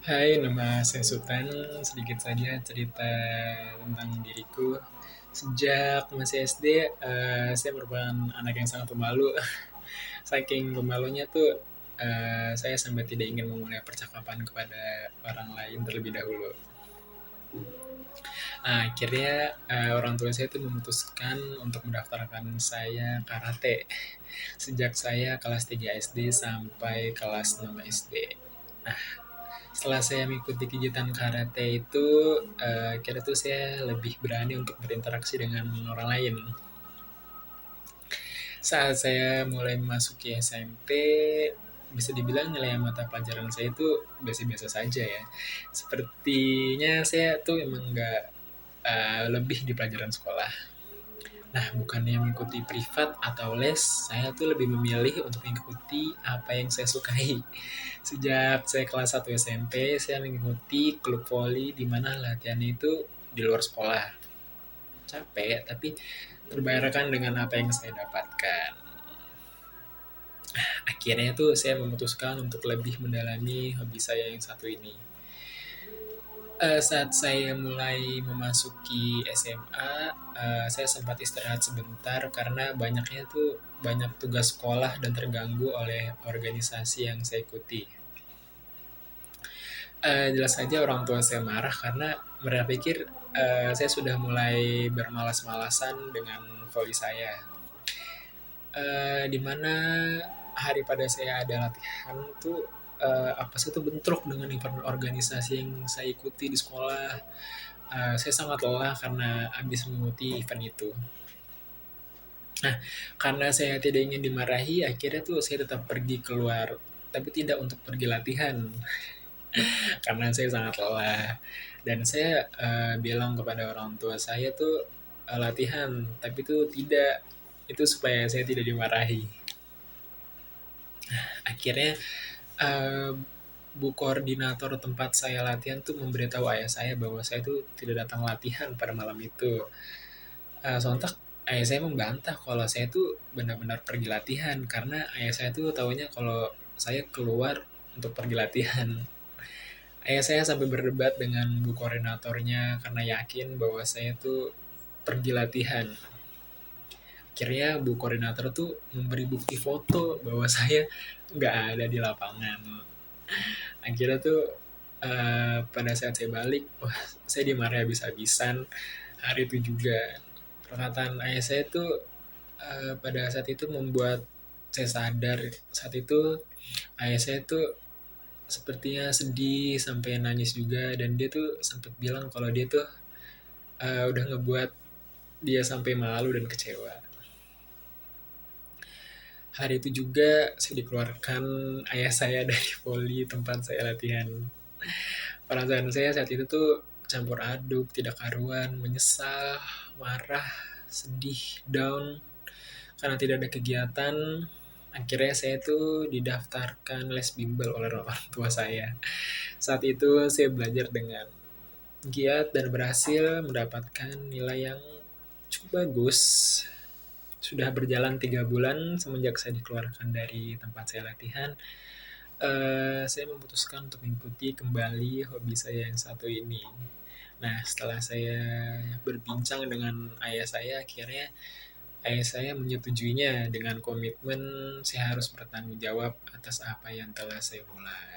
Hai, nama saya Sultan. Sedikit saja cerita tentang diriku. Sejak masih SD, saya merupakan anak yang sangat pemalu. Saking pemalunya tuh, saya sampai tidak ingin memulai percakapan kepada orang lain terlebih dahulu. Akhirnya orang tua saya tuh memutuskan untuk mendaftarkan saya karate sejak saya kelas 3 SD sampai kelas 6 SD. Nah, setelah saya mengikuti kegiatan karate itu, kira tuh saya lebih berani untuk berinteraksi dengan orang lain. Saat saya mulai memasuki SMP, bisa dibilang nilai mata pelajaran saya itu biasa-biasa saja ya. Sepertinya saya tuh emang nggak lebih di pelajaran sekolah. Nah, bukannya mengikuti privat atau les, saya tuh lebih memilih untuk mengikuti apa yang saya sukai. Sejak saya kelas 1 SMP, saya mengikuti klub voli di mana latihannya itu di luar sekolah. Capek, tapi terbayarkan dengan apa yang saya dapatkan. Akhirnya tuh saya memutuskan untuk lebih mendalami hobi saya yang satu ini. Saat saya mulai memasuki SMA, saya sempat istirahat sebentar karena banyak tugas sekolah dan terganggu oleh organisasi yang saya ikuti. Jelas saja orang tua saya marah karena mereka pikir saya sudah mulai bermalas-malasan dengan voli saya. Di mana hari pada saya ada latihan tuh apa sih tuh bentrok dengan event organisasi yang saya ikuti di sekolah. Saya sangat lelah karena habis mengikuti event itu. Nah, karena saya tidak ingin dimarahi, akhirnya tuh saya tetap pergi keluar, tapi tidak untuk pergi latihan, karena saya sangat lelah. Dan saya bilang kepada orang tua saya tuh latihan, tapi itu tidak, itu supaya saya tidak dimarahi. Akhirnya eh, bu koordinator tempat saya latihan tuh memberitahu ayah saya bahwa saya tuh tidak datang latihan pada malam itu. Sontak ayah saya membantah kalau saya tuh benar-benar pergi latihan karena ayah saya tuh tahunya kalau saya keluar untuk pergi latihan. Ayah saya sampai berdebat dengan bu koordinatornya karena yakin bahwa saya tuh pergi latihan. Akhirnya bu koordinator tuh memberi bukti foto bahwa saya nggak ada di lapangan. Akhirnya tuh pada saat saya balik, wah saya dimarahi habis-habisan hari itu juga. Perkataan ayah saya tuh pada saat itu membuat saya sadar. Saat itu ayah saya tuh sepertinya sedih sampai nangis juga dan dia tuh sempat bilang kalau dia tuh udah ngebuat dia sampai malu dan kecewa. Hari itu juga saya dikeluarkan ayah saya dari voli tempat saya latihan. Perasaan saya saat itu tuh campur aduk, tidak karuan, menyesal, marah, sedih, down, karena tidak ada kegiatan. Akhirnya saya tuh didaftarkan les bimbel oleh orang tua saya. Saat itu saya belajar dengan giat dan berhasil mendapatkan nilai yang cukup bagus. Sudah berjalan 3 bulan semenjak saya dikeluarkan dari tempat saya latihan. Saya memutuskan untuk mengikuti kembali hobi saya yang satu ini. Nah, setelah saya berbincang dengan ayah saya, akhirnya ayah saya menyetujuinya dengan komitmen saya harus bertanggung jawab atas apa yang telah saya mulai.